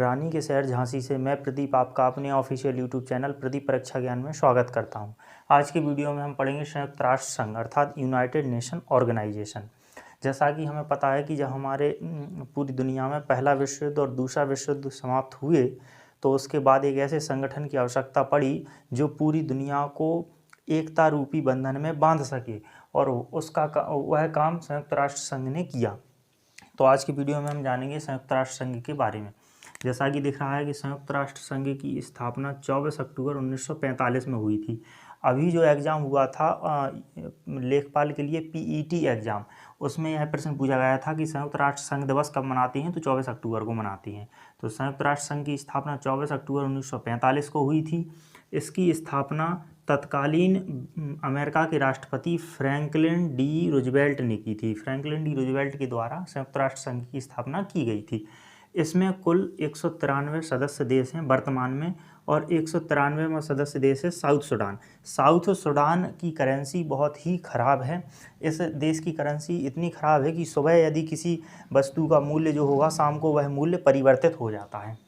रानी के शहर झांसी से मैं प्रदीप आपका अपने ऑफिशियल यूट्यूब चैनल प्रदीप परीक्षा ज्ञान में स्वागत करता हूं। आज की वीडियो में हम पढ़ेंगे संयुक्त राष्ट्र संघ अर्थात यूनाइटेड नेशन ऑर्गेनाइजेशन। जैसा कि हमें पता है कि जब हमारे पूरी दुनिया में पहला विश्व युद्ध और दूसरा विश्व युद्ध समाप्त हुए तो उसके बाद एक ऐसे संगठन की आवश्यकता पड़ी जो पूरी दुनिया को एकता रूपी बंधन में बांध सके, और वह काम संयुक्त राष्ट्र संघ ने किया। तो आज की वीडियो में हम जानेंगे संयुक्त राष्ट्र संघ के बारे में। जैसा कि दिख रहा है कि संयुक्त राष्ट्र संघ की स्थापना 24 अक्टूबर 1945 में हुई थी। अभी जो एग्ज़ाम हुआ था लेखपाल के लिए पीईटी एग्ज़ाम, उसमें यह प्रश्न पूछा गया था कि संयुक्त राष्ट्र संघ दिवस कब मनाती हैं, तो 24 अक्टूबर को मनाती हैं। तो संयुक्त राष्ट्र संघ की स्थापना 24 अक्टूबर 1945 को हुई थी। इसकी स्थापना तत्कालीन अमेरिका के राष्ट्रपति फ्रैंकलिन डी रूजवेल्ट ने की थी। फ्रैंकलिन डी रूजवेल्ट के द्वारा संयुक्त राष्ट्र संघ की स्थापना की गई थी। इसमें कुल 193 सदस्य देश हैं वर्तमान में, और 193वां सदस्य देश है साउथ सूडान। साउथ सूडान की करेंसी बहुत ही ख़राब है। इस देश की करेंसी इतनी ख़राब है कि सुबह यदि किसी वस्तु का मूल्य जो होगा, शाम को वह मूल्य परिवर्तित हो जाता है।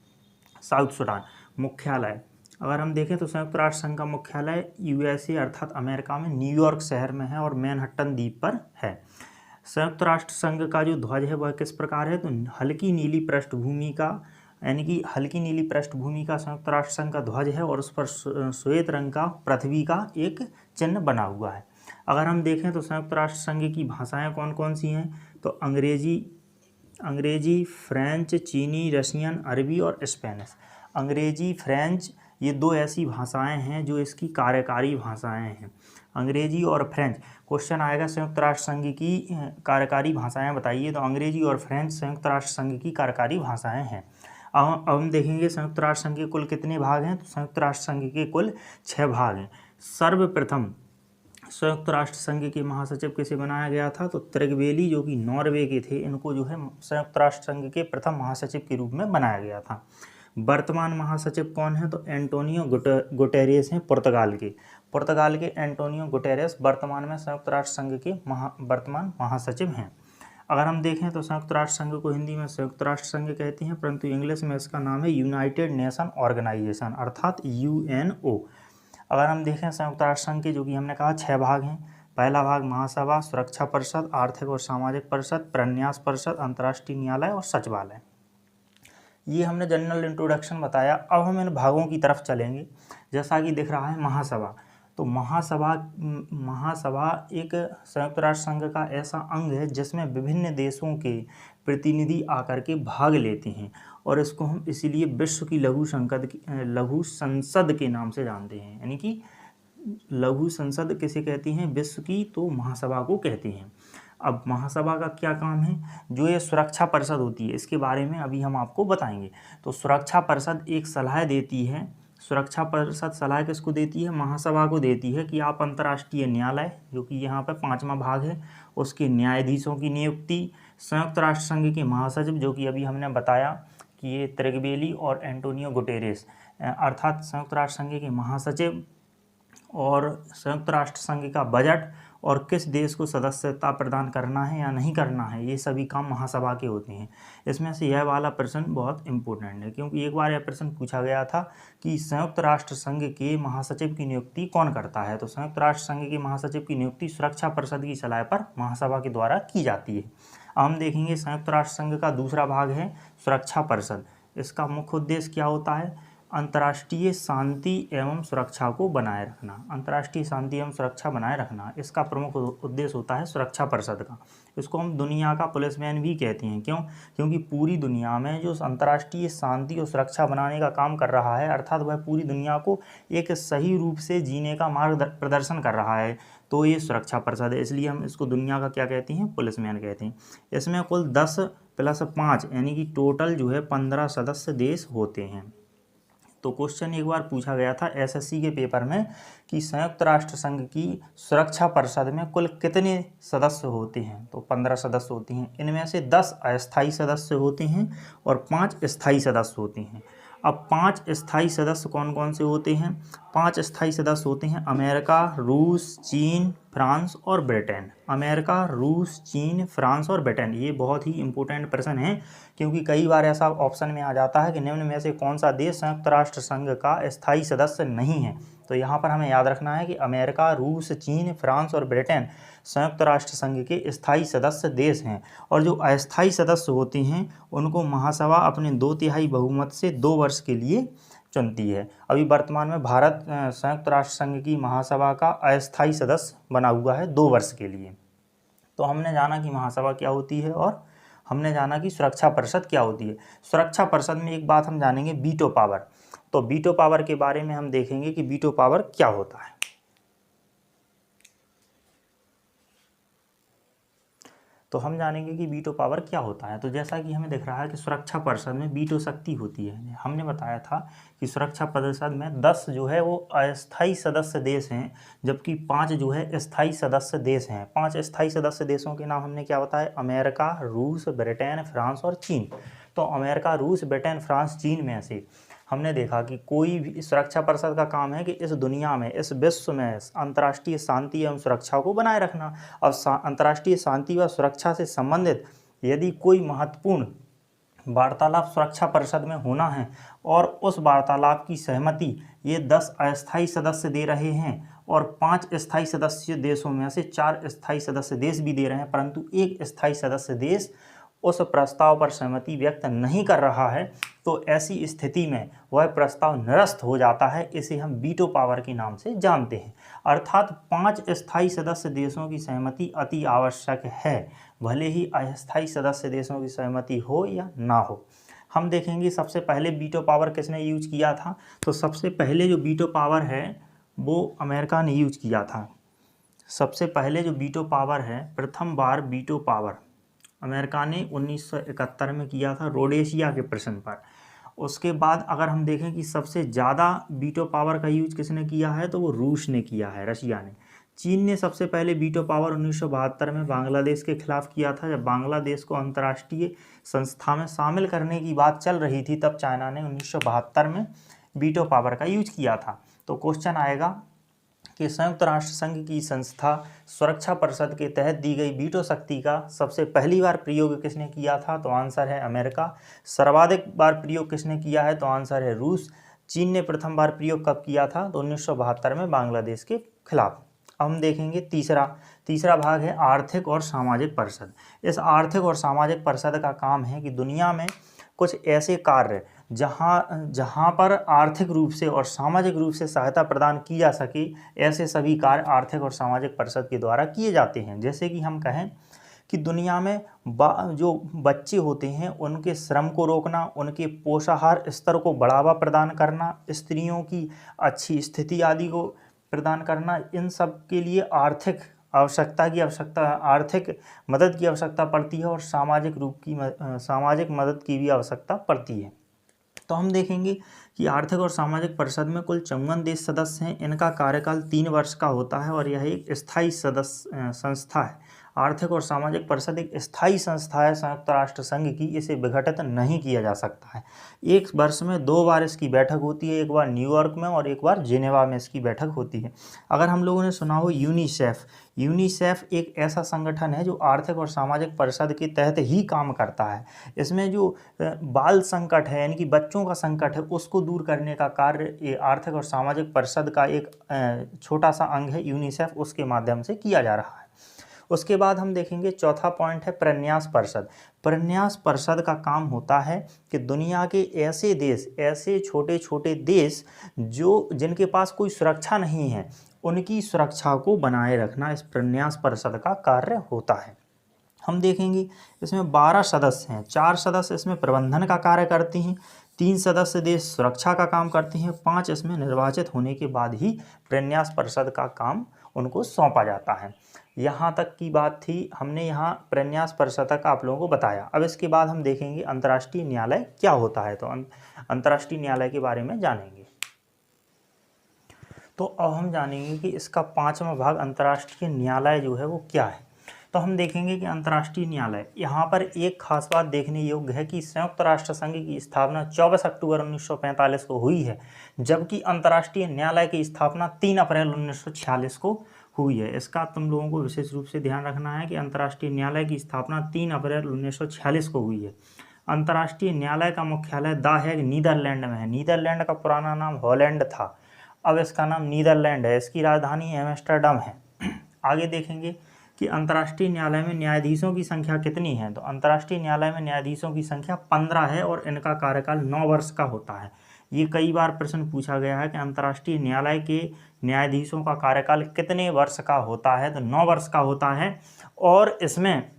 South Sudan. मुख्यालय अगर हम देखें तो संयुक्त राष्ट्र संघ का मुख्यालय यूएसए अर्थात अमेरिका में न्यूयॉर्क शहर में है और मैनहट्टन द्वीप पर है। संयुक्त राष्ट्र संघ का जो ध्वज है वह किस प्रकार है, तो हल्की नीली पृष्ठभूमि का, यानी कि हल्की नीली पृष्ठभूमि का संयुक्त राष्ट्र संघ का ध्वज है और उस पर श्वेत रंग का पृथ्वी का एक चिन्ह बना हुआ है। अगर हम देखें तो संयुक्त राष्ट्र संघ की भाषाएं कौन कौन सी हैं, तो अंग्रेजी, फ्रेंच, चीनी, रशियन, अरबी और स्पेनिश। अंग्रेजी, फ्रेंच, ये दो ऐसी भाषाएं हैं जो इसकी कार्यकारी भाषाएं हैं, अंग्रेजी और फ्रेंच। क्वेश्चन आएगा संयुक्त राष्ट्र संघ की कार्यकारी भाषाएं बताइए, तो अंग्रेजी और फ्रेंच संयुक्त राष्ट्र संघ की कार्यकारी भाषाएं हैं। अब हम देखेंगे संयुक्त राष्ट्र संघ के कुल कितने भाग हैं, तो संयुक्त राष्ट्र संघ के कुल 6 भाग हैं। सर्वप्रथम संयुक्त राष्ट्र संघ के महासचिव किसे बनाया गया था, तो त्रिगवेली जो कि नॉर्वे के थे, इनको जो है संयुक्त राष्ट्र संघ के प्रथम महासचिव के रूप में बनाया गया था। वर्तमान महासचिव कौन है, तो एंटोनियो गुटेरेस हैं पुर्तगाल के एंटोनियो गुटेरेस वर्तमान में संयुक्त राष्ट्र संघ के वर्तमान महासचिव हैं। अगर हम देखें तो संयुक्त राष्ट्र संघ को हिंदी में संयुक्त राष्ट्र संघ कहते हैं, परंतु इंग्लिश में इसका नाम है यूनाइटेड नेशन ऑर्गेनाइजेशन अर्थात यूएनओ। अगर हम देखें संयुक्त राष्ट्र संघ के, जो कि हमने कहा 6 भाग हैं। पहला भाग महासभा, सुरक्षा परिषद, आर्थिक और सामाजिक परिषद, प्रन्यास परिषद, अंतर्राष्ट्रीय न्यायालय और सचिवालय। ये हमने जनरल इंट्रोडक्शन बताया। अब हम इन भागों की तरफ चलेंगे। जैसा कि दिख रहा है महासभा, तो महासभा एक संयुक्त राष्ट्र संघ का ऐसा अंग है जिसमें विभिन्न देशों के प्रतिनिधि आकर के भाग लेते हैं, और इसको हम इसीलिए विश्व की लघु संसद के नाम से जानते हैं। यानी कि लघु संसद किसे कहती हैं, विश्व की, तो महासभा को कहते हैं। अब महासभा का क्या काम है, जो ये सुरक्षा परिषद होती है, इसके बारे में अभी हम आपको बताएंगे। तो सुरक्षा परिषद एक सलाह देती है। सुरक्षा परिषद सलाह किसको देती है, महासभा को देती है कि आप अंतर्राष्ट्रीय न्यायालय, जो कि यहाँ पर 5वां भाग है, उसके न्यायाधीशों की नियुक्ति, संयुक्त राष्ट्र संघ के महासचिव, जो कि अभी हमने बताया कि ये त्रिगवेली और एंटोनियो गुटेरेस अर्थात संयुक्त राष्ट्र संघ के महासचिव, और संयुक्त राष्ट्र संघ का बजट और किस देश को सदस्यता प्रदान करना है या नहीं करना है, ये सभी काम महासभा के होते हैं। इसमें से यह वाला प्रश्न बहुत इंपॉर्टेंट है, क्योंकि एक बार यह प्रश्न पूछा गया था कि संयुक्त राष्ट्र संघ के महासचिव की नियुक्ति कौन करता है, तो संयुक्त राष्ट्र संघ के महासचिव की नियुक्ति सुरक्षा परिषद की सलाह पर महासभा के द्वारा की जाती है। अब हम देखेंगे संयुक्त राष्ट्र संघ का दूसरा भाग है सुरक्षा परिषद। इसका मुख्य उद्देश्य क्या होता है, अंतर्राष्ट्रीय शांति एवं सुरक्षा को बनाए रखना। अंतर्राष्ट्रीय शांति एवं सुरक्षा बनाए रखना इसका प्रमुख उद्देश्य होता है सुरक्षा परिषद का। इसको हम दुनिया का पुलिसमैन भी कहते हैं। क्यों, क्योंकि पूरी दुनिया में जो अंतर्राष्ट्रीय शांति और सुरक्षा बनाने का काम कर रहा है, अर्थात वह पूरी दुनिया को एक सही रूप से जीने का मार्ग प्रदर्शन कर रहा है, तो ये सुरक्षा परिषद है। इसलिए हम इसको दुनिया का क्या कहते हैं, पुलिसमैन कहते हैं। इसमें कुल 10 + 5 यानी कि टोटल जो है 15 सदस्य देश होते हैं। तो क्वेश्चन एक बार पूछा गया था एसएससी के पेपर में कि संयुक्त राष्ट्र संघ की सुरक्षा परिषद में कुल कितने सदस्य होते हैं, तो 15 सदस्य होते हैं। इनमें से 10 अस्थायी सदस्य होते हैं और 5 स्थायी सदस्य होते हैं। अब 5 स्थायी सदस्य कौन कौन से होते हैं? 5 स्थायी सदस्य होते हैं अमेरिका, रूस, चीन, फ्रांस और ब्रिटेन। अमेरिका, रूस, चीन, फ्रांस और ब्रिटेन। ये बहुत ही इंपॉर्टेंट प्रश्न है, क्योंकि कई बार ऐसा ऑप्शन में आ जाता है कि निम्न में से कौन सा देश संयुक्त राष्ट्र संघ का स्थायी सदस्य नहीं है। तो यहाँ पर हमें याद रखना है कि अमेरिका, रूस, चीन, फ्रांस और ब्रिटेन संयुक्त राष्ट्र संघ के स्थायी सदस्य देश हैं। और जो अस्थायी सदस्य होते हैं उनको महासभा अपने 2/3 बहुमत से 2 वर्ष के लिए चुनती है। अभी वर्तमान में भारत संयुक्त राष्ट्र संघ की महासभा का अस्थायी सदस्य बना हुआ है 2 वर्ष के लिए। तो हमने जाना कि महासभा क्या होती है और हमने जाना कि सुरक्षा परिषद क्या होती है। सुरक्षा परिषद में एक बात हम जानेंगे, वीटो पावर। तो वीटो पावर के बारे में हम देखेंगे कि वीटो पावर क्या होता है। तो हम जानेंगे कि वीटो पावर क्या होता है। तो जैसा कि हमें दिख रहा है कि सुरक्षा परिषद में वीटो शक्ति होती है। हमने बताया था कि सुरक्षा परिषद में 10 जो है वो अस्थायी सदस्य देश हैं, जबकि 5 जो है स्थायी सदस्य देश हैं। 5 स्थायी सदस्य देशों के नाम हमने क्या बताया? अमेरिका, रूस, ब्रिटेन, फ्रांस और चीन। तो अमेरिका, रूस, ब्रिटेन, फ्रांस, चीन में से हमने देखा कि कोई भी सुरक्षा परिषद का काम है कि इस दुनिया में, इस विश्व में अंतर्राष्ट्रीय शांति एवं सुरक्षा को बनाए रखना। और अंतर्राष्ट्रीय शांति व सुरक्षा से संबंधित यदि कोई महत्वपूर्ण वार्तालाप सुरक्षा परिषद में होना है और उस वार्तालाप की सहमति ये 10 अस्थायी सदस्य दे रहे हैं और 5 स्थायी सदस्य देशों में से 4 स्थायी सदस्य देश भी दे रहे हैं, परंतु एक स्थायी सदस्य देश उस प्रस्ताव पर सहमति व्यक्त नहीं कर रहा है, तो ऐसी स्थिति में वह प्रस्ताव निरस्त हो जाता है। इसे हम वीटो पावर के नाम से जानते हैं। अर्थात 5 स्थायी सदस्य देशों की सहमति अति आवश्यक है, भले ही अस्थायी सदस्य देशों की सहमति हो या ना हो। हम देखेंगे सबसे पहले वीटो पावर किसने यूज किया था। तो सबसे पहले जो वीटो पावर है वो अमेरिका ने यूज किया था। सबसे पहले जो वीटो पावर है, प्रथम बार वीटो पावर अमेरिका ने 1971 में किया था रोडेशिया के प्रश्न पर। उसके बाद अगर हम देखें कि सबसे ज़्यादा वीटो पावर का यूज किसने किया है, तो वो रूस ने किया है, रशिया ने। चीन ने सबसे पहले वीटो पावर 1972 में बांग्लादेश के खिलाफ किया था। जब बांग्लादेश को अंतर्राष्ट्रीय संस्था में शामिल करने की बात चल रही थी, तब चाइना ने 1972 में वीटो पावर का यूज किया था। तो क्वेश्चन आएगा कि संयुक्त राष्ट्र संघ की संस्था सुरक्षा परिषद के तहत दी गई वीटो शक्ति का सबसे पहली बार प्रयोग किसने किया था? तो आंसर है अमेरिका। सर्वाधिक बार प्रयोग किसने किया है? तो आंसर है रूस। चीन ने प्रथम बार प्रयोग कब किया था? तो 1972 में बांग्लादेश के खिलाफ। हम देखेंगे तीसरा भाग है आर्थिक और सामाजिक परिषद। इस आर्थिक और सामाजिक परिषद का काम है कि दुनिया में कुछ ऐसे कार्य जहाँ पर आर्थिक रूप से और सामाजिक रूप से सहायता प्रदान की जा सके, ऐसे सभी कार्य आर्थिक और सामाजिक परिषद के द्वारा किए जाते हैं। जैसे कि हम कहें कि दुनिया में जो बच्चे होते हैं उनके श्रम को रोकना, उनके पोषाहार स्तर को बढ़ावा प्रदान करना, स्त्रियों की अच्छी स्थिति आदि को प्रदान करना, इन सब के लिए आर्थिक मदद की आवश्यकता पड़ती है और सामाजिक मदद की भी आवश्यकता पड़ती है। तो हम देखेंगे कि आर्थिक और सामाजिक परिषद में कुल 54 देश सदस्य हैं। इनका कार्यकाल 3 वर्ष का होता है और यह एक स्थायी संस्था है। आर्थिक और सामाजिक परिषद एक स्थायी संस्था है संयुक्त राष्ट्र संघ की, इसे विघटित नहीं किया जा सकता है। एक वर्ष में 2 बार इसकी बैठक होती है, एक बार न्यूयॉर्क में और एक बार जिनेवा में इसकी बैठक होती है। अगर हम लोगों ने सुना हो यूनिसेफ एक ऐसा संगठन है जो आर्थिक और सामाजिक परिषद के तहत ही काम करता है। इसमें जो बाल संकट है, यानी कि बच्चों का संकट है, उसको दूर करने का कार्य ये आर्थिक और सामाजिक परिषद का एक छोटा सा अंग है यूनिसेफ, उसके माध्यम से किया जा रहा है। उसके बाद हम देखेंगे चौथा पॉइंट है प्रन्यास परिषद। प्रन्यास परिषद का काम होता है कि दुनिया के ऐसे छोटे छोटे देश जिनके पास कोई सुरक्षा नहीं है, उनकी सुरक्षा को बनाए रखना इस प्रन्यास परिषद का कार्य होता है। हम देखेंगे इसमें 12 सदस्य हैं, 4 सदस्य इसमें प्रबंधन का कार्य करते हैं, 3 सदस्य देश सुरक्षा का काम करते हैं, 5 इसमें निर्वाचित होने के बाद ही प्रन्यास परिषद का काम उनको सौंपा जाता है। यहाँ तक की बात थी, हमने यहाँ प्रन्यास परिषद तक आप लोगों को बताया। अब इसके बाद हम देखेंगे अंतर्राष्ट्रीय न्यायालय क्या होता है। तो अंतर्राष्ट्रीय न्यायालय के बारे में जानेंगे। तो अब हम जानेंगे कि इसका 5वां भाग अंतर्राष्ट्रीय न्यायालय जो है वो क्या है। तो हम देखेंगे कि अंतर्राष्ट्रीय न्यायालय, यहाँ पर एक खास बात देखने योग्य है कि संयुक्त राष्ट्र संघ की स्थापना 24 अक्टूबर 1945 को हुई है, जबकि अंतर्राष्ट्रीय न्यायालय की स्थापना 3 अप्रैल 1946 को हुई है। इसका तुम लोगों को विशेष रूप से ध्यान रखना है कि अंतर्राष्ट्रीय न्यायालय की स्थापना 3 अप्रैल 1946 को हुई है। अंतर्राष्ट्रीय न्यायालय का मुख्यालय द हेग नीदरलैंड में है। नीदरलैंड का पुराना नाम हॉलैंड था, अब इसका नाम नीदरलैंड है। इसकी राजधानी एम्स्टर्डम है। आगे देखेंगे कि अंतर्राष्ट्रीय न्यायालय में न्यायाधीशों की संख्या कितनी है। तो अंतर्राष्ट्रीय न्यायालय में न्यायाधीशों की संख्या 15 है और इनका कार्यकाल 9 वर्ष का होता है। ये कई बार प्रश्न पूछा गया है कि अंतर्राष्ट्रीय न्यायालय के न्यायाधीशों का कार्यकाल कितने वर्ष का होता है। तो 9 वर्ष का होता है और इसमें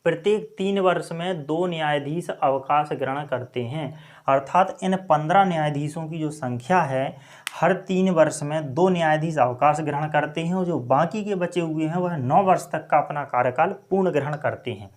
प्रत्येक 3 वर्ष में 2 न्यायाधीश अवकाश ग्रहण करते हैं, अर्थात इन 15 न्यायाधीशों की जो संख्या है, हर 3 वर्ष में 2 न्यायाधीश अवकाश ग्रहण करते हैं और जो बाकी के बचे हुए हैं वह 9 वर्ष तक का अपना कार्यकाल पूर्ण ग्रहण करते हैं।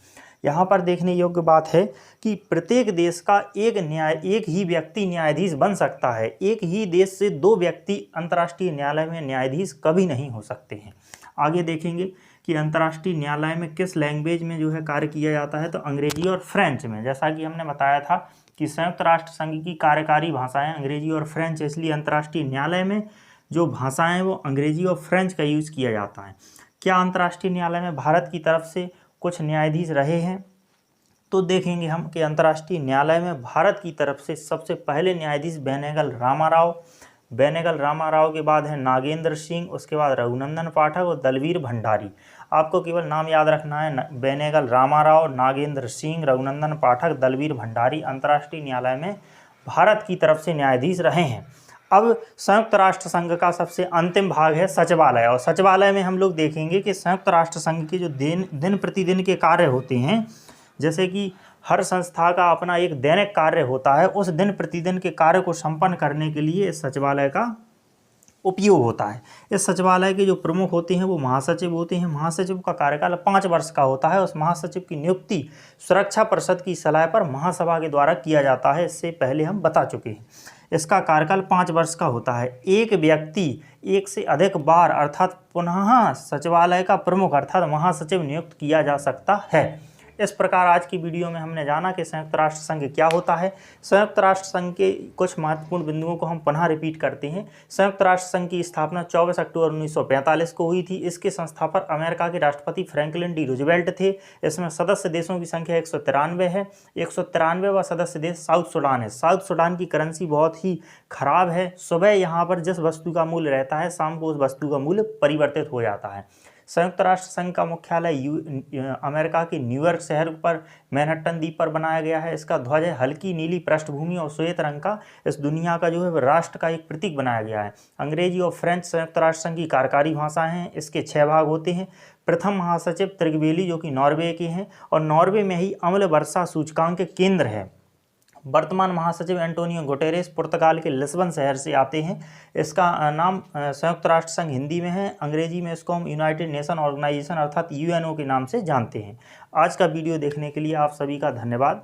यहाँ पर देखने योग्य बात है कि प्रत्येक देश का एक ही व्यक्ति न्यायाधीश बन सकता है। एक ही देश से 2 व्यक्ति अंतर्राष्ट्रीय न्यायालय में न्यायाधीश कभी नहीं हो सकते हैं। आगे देखेंगे कि अंतर्राष्ट्रीय न्यायालय में किस लैंग्वेज में जो है कार्य किया जाता है। तो अंग्रेजी और फ्रेंच में। जैसा कि हमने बताया था कि संयुक्त राष्ट्र संघ की कार्यकारी भाषाएं अंग्रेजी और फ्रेंच, इसलिए अंतर्राष्ट्रीय न्यायालय में जो भाषाएं वो अंग्रेजी और फ्रेंच का यूज़ किया जाता है। क्या अंतर्राष्ट्रीय न्यायालय में भारत की तरफ से कुछ न्यायाधीश रहे हैं। तो देखेंगे हम कि अंतर्राष्ट्रीय न्यायालय में भारत की तरफ से सबसे पहले न्यायाधीश बेनेगल रामाराव के बाद है नागेंद्र सिंह, उसके बाद रघुनंदन पाठक और दलवीर भंडारी। आपको केवल नाम याद रखना है, बेनेगल रामाराव, नागेंद्र सिंह, रघुनंदन पाठक, दलवीर भंडारी अंतर्राष्ट्रीय न्यायालय में भारत की तरफ से न्यायाधीश रहे हैं। अब संयुक्त राष्ट्र संघ का सबसे अंतिम भाग है सचिवालय, और सचिवालय में हम लोग देखेंगे कि संयुक्त राष्ट्र संघ के जो दिन प्रतिदिन के कार्य होते हैं, जैसे कि हर संस्था का अपना एक दैनिक कार्य होता है, उस दिन प्रतिदिन के कार्य को संपन्न करने के लिए इस सचिवालय का उपयोग होता है। इस सचिवालय के जो प्रमुख होते हैं वो महासचिव होते हैं। महासचिव का कार्यकाल 5 वर्ष का होता है। उस महासचिव की नियुक्ति सुरक्षा परिषद की सलाह पर महासभा के द्वारा किया जाता है। इससे पहले हम बता चुके हैं। इसका कार्यकाल 5 वर्ष का होता है। एक व्यक्ति एक से अधिक बार अर्थात पुनः सचिवालय का प्रमुख अर्थात महासचिव नियुक्त किया जा सकता है। इस प्रकार आज की वीडियो में हमने जाना कि संयुक्त राष्ट्र संघ क्या होता है। संयुक्त राष्ट्र संघ के कुछ महत्वपूर्ण बिंदुओं को हम पुनः रिपीट करते हैं। संयुक्त राष्ट्र संघ की स्थापना 24 अक्टूबर 1945 को हुई थी। इसके संस्थापक अमेरिका के राष्ट्रपति फ्रैंकलिन डी रूजवेल्ट थे। इसमें सदस्य देशों की संख्या 193 है। 193वां सदस्य देश साउथ सूडान है। साउथ सूडान की करेंसी बहुत ही खराब है। सुबह यहाँ पर जिस वस्तु का मूल्य रहता है, शाम को उस वस्तु का मूल्य परिवर्तित हो जाता है। संयुक्त राष्ट्र संघ का मुख्यालय अमेरिका के न्यूयॉर्क शहर पर मैनहट्टन द्वीप पर बनाया गया है। इसका ध्वज है हल्की नीली पृष्ठभूमि और श्वेत रंग का। इस दुनिया का जो है राष्ट्र का एक प्रतीक बनाया गया है। अंग्रेजी और फ्रेंच संयुक्त राष्ट्र संघ की कार्यकारी भाषाएं हैं। इसके 6 भाग होते हैं। प्रथम महासचिव त्रिगवेली जो कि नॉर्वे के हैं और नॉर्वे में ही अम्ल वर्षा सूचकांक के केंद्र है। वर्तमान महासचिव एंटोनियो गुटेरेस पुर्तगाल के लिस्बन शहर से आते हैं। इसका नाम संयुक्त राष्ट्र संघ हिंदी में है, अंग्रेजी में इसको हम यूनाइटेड नेशन ऑर्गेनाइजेशन अर्थात यूएनओ के नाम से जानते हैं। आज का वीडियो देखने के लिए आप सभी का धन्यवाद।